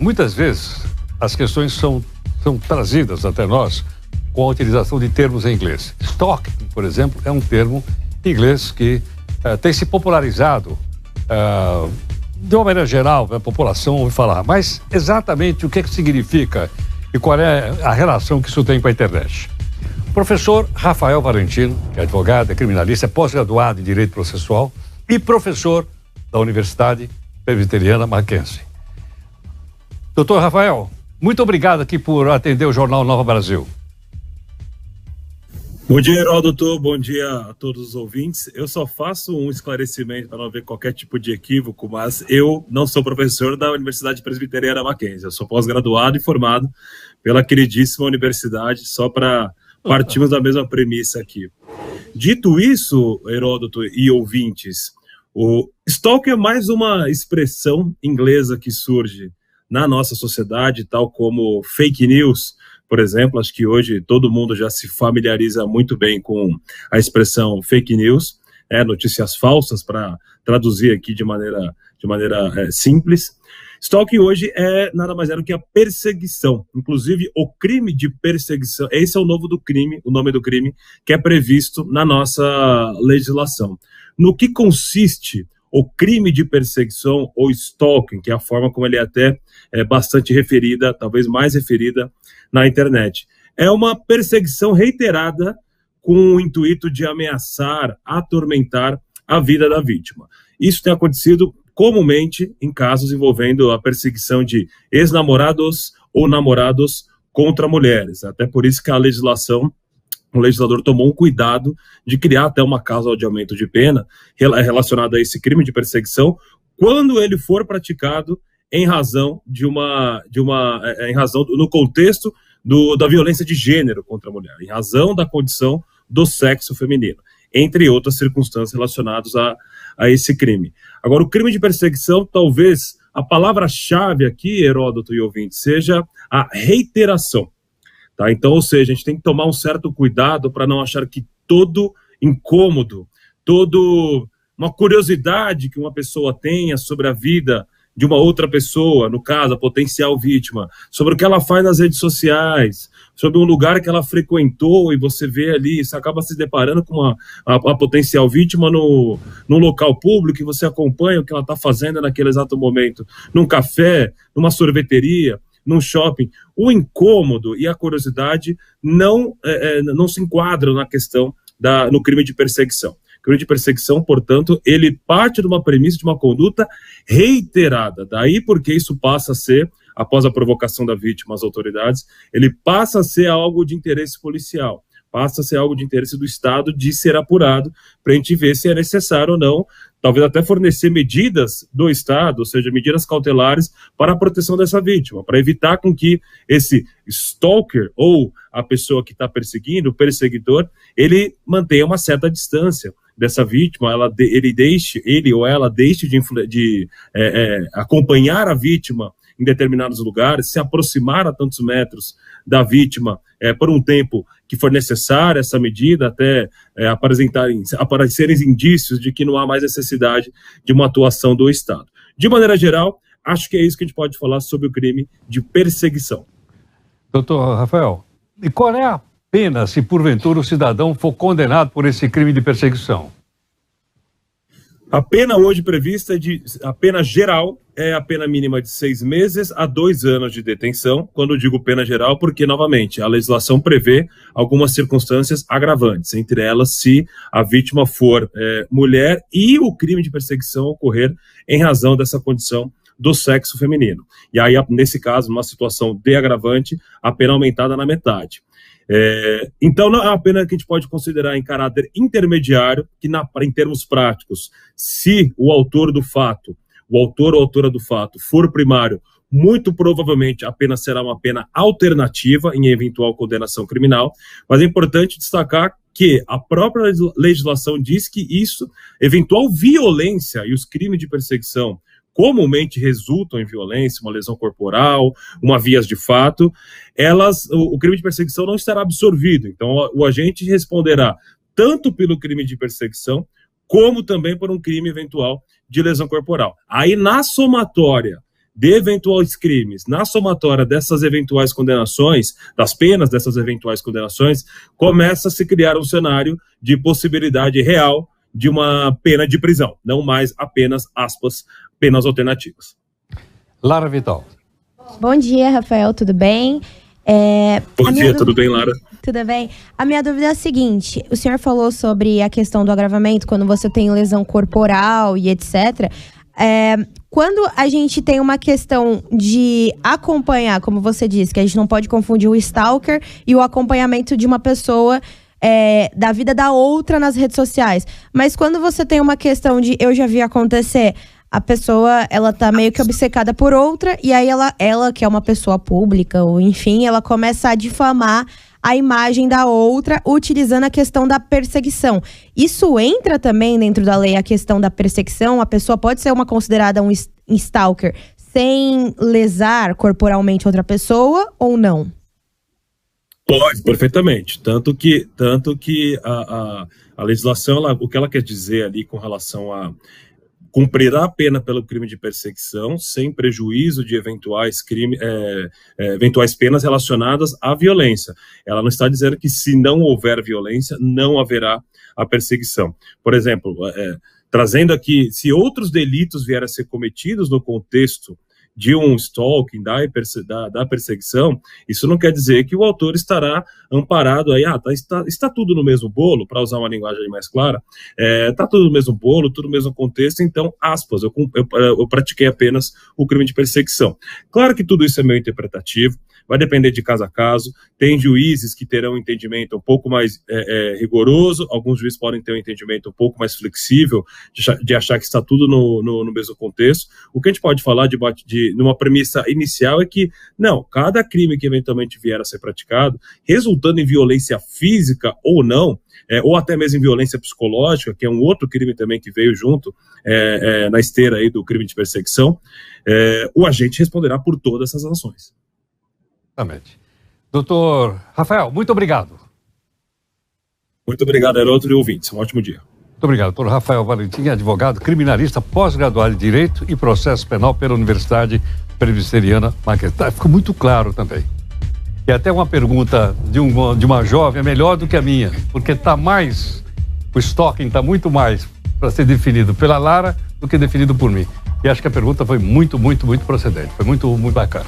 muitas vezes as questões são trazidas até nós com a utilização de termos em inglês. Stalking, por exemplo, é um termo em inglês que tem se popularizado de uma maneira geral, a população ouve falar. Mas exatamente o que significa e qual é a relação que isso tem com a internet? O professor Rafael Valentino, que é advogado, é criminalista, é pós-graduado em Direito Processual e professor da Universidade Presbiteriana Mackenzie. Doutor Rafael, muito obrigado aqui por atender o Jornal Nova Brasil. Bom dia, Heródoto. Bom dia a todos os ouvintes. Eu só faço um esclarecimento para não haver qualquer tipo de equívoco, mas eu não sou professor da Universidade Presbiteriana Mackenzie. Eu sou pós-graduado e formado pela queridíssima universidade, só para partirmos da mesma premissa aqui. Dito isso, Heródoto e ouvintes, o stalking é mais uma expressão inglesa que surge na nossa sociedade, tal como fake news, por exemplo. Acho que hoje todo mundo já se familiariza muito bem com a expressão fake news, notícias falsas, para traduzir aqui de maneira simples. Stalking hoje é nada mais do que a perseguição, inclusive o crime de perseguição. Esse é o nome do crime que é previsto na nossa legislação. No que consiste o crime de perseguição ou stalking, que é a forma como ele é até bastante referida, talvez mais referida na internet. É uma perseguição reiterada com o intuito de ameaçar, atormentar a vida da vítima. Isso tem acontecido comumente em casos envolvendo a perseguição de ex-namorados ou namorados contra mulheres. Até por isso que o legislador tomou um cuidado de criar até uma cláusula de aumento de pena relacionada a esse crime de perseguição, quando ele for praticado em razão no contexto da violência de gênero contra a mulher, em razão da condição do sexo feminino, entre outras circunstâncias relacionadas a esse crime. Agora, o crime de perseguição, talvez a palavra-chave aqui, Heródoto e ouvinte, seja a reiteração. Tá? Então, ou seja, a gente tem que tomar um certo cuidado para não achar que todo incômodo, uma curiosidade que uma pessoa tenha sobre a vida de uma outra pessoa, no caso, a potencial vítima, sobre o que ela faz nas redes sociais, sobre um lugar que ela frequentou e você vê ali, você acaba se deparando com a potencial vítima num local público e você acompanha o que ela está fazendo naquele exato momento, num café, numa sorveteria, num shopping. O incômodo e a curiosidade não se enquadram na questão no crime de perseguição. O crime de perseguição, portanto, ele parte de uma premissa de uma conduta reiterada. Daí porque isso passa a ser, após a provocação da vítima às autoridades, ele passa a ser algo de interesse policial, passa a ser algo de interesse do Estado de ser apurado para a gente ver se é necessário ou não, talvez até fornecer medidas do Estado, ou seja, medidas cautelares para a proteção dessa vítima, para evitar com que esse stalker ou a pessoa que está perseguindo, o perseguidor, ele mantenha uma certa distância dessa vítima, ele ou ela deixe de acompanhar a vítima em determinados lugares, se aproximar a tantos metros da vítima por um tempo que for necessário essa medida, até aparecerem indícios de que não há mais necessidade de uma atuação do Estado. De maneira geral, acho que é isso que a gente pode falar sobre o crime de perseguição. Doutor Rafael, e qual é a pena se porventura o cidadão for condenado por esse crime de perseguição? A pena hoje prevista a pena geral é a pena mínima de 6 meses a 2 anos de detenção. Quando eu digo pena geral, porque, novamente, a legislação prevê algumas circunstâncias agravantes, entre elas se a vítima for mulher e o crime de perseguição ocorrer em razão dessa condição do sexo feminino. E aí, nesse caso, numa situação de agravante, a pena aumentada na metade. Então, não é uma pena que a gente pode considerar em caráter intermediário, que em termos práticos, se o autor do fato, o autor ou autora do fato for primário, muito provavelmente a pena será uma pena alternativa em eventual condenação criminal, mas é importante destacar que a própria legislação diz que eventual violência e os crimes de perseguição comumente resultam em violência, uma lesão corporal, uma vias de fato, o crime de perseguição não estará absorvido. Então, o agente responderá tanto pelo crime de perseguição, como também por um crime eventual de lesão corporal. Aí, na somatória de eventuais crimes, na somatória dessas eventuais condenações, das penas dessas eventuais condenações, começa a se criar um cenário de possibilidade real de uma pena de prisão, não mais apenas, aspas, penas alternativas. Lara Vital. Bom dia, Rafael, tudo bem? Bom dia, tudo bem, Lara? Tudo bem. A minha dúvida é a seguinte, o senhor falou sobre a questão do agravamento, quando você tem lesão corporal e etc. Quando a gente tem uma questão de acompanhar, como você disse, que a gente não pode confundir o stalker e o acompanhamento de uma pessoa da vida da outra nas redes sociais. Mas quando você tem uma questão de, eu já vi acontecer, a pessoa, ela tá meio que obcecada por outra, e aí ela que é uma pessoa pública, ou enfim, ela começa a difamar a imagem da outra, utilizando a questão da perseguição. Isso entra também dentro da lei, a questão da perseguição? A pessoa pode ser considerada um stalker sem lesar corporalmente outra pessoa ou não? Pode, perfeitamente. Tanto que a legislação, o que ela quer dizer ali com relação a cumprirá a pena pelo crime de perseguição sem prejuízo de eventuais penas relacionadas à violência. Ela não está dizendo que se não houver violência, não haverá a perseguição. Por exemplo, trazendo aqui, se outros delitos vierem a ser cometidos no contexto de um stalking, da perseguição, isso não quer dizer que o autor estará amparado aí, está tudo no mesmo bolo, para usar uma linguagem mais clara, está tudo no mesmo bolo, tudo no mesmo contexto, então, aspas, eu pratiquei apenas o crime de perseguição. Claro que tudo isso é meio interpretativo, vai depender de caso a caso, tem juízes que terão um entendimento um pouco mais rigoroso, alguns juízes podem ter um entendimento um pouco mais flexível, de achar que está tudo no mesmo contexto. O que a gente pode falar numa premissa inicial é que, não, cada crime que eventualmente vier a ser praticado, resultando em violência física ou não, ou até mesmo em violência psicológica, que é um outro crime também que veio junto na esteira aí do crime de perseguição, o agente responderá por todas essas ações. Exatamente. Doutor Rafael, muito obrigado. Muito obrigado, Heródoto e ouvintes. Um ótimo dia. Muito obrigado. Doutor Rafael Valentim, advogado, criminalista, pós-graduado em Direito e Processo Penal pela Universidade Presbiteriana Mackenzie. Ficou muito claro também. E até uma pergunta de uma jovem é melhor do que a minha, porque o stalking está muito mais para ser definido pela Lara do que definido por mim. E acho que a pergunta foi muito, muito, muito procedente. Foi muito, muito bacana.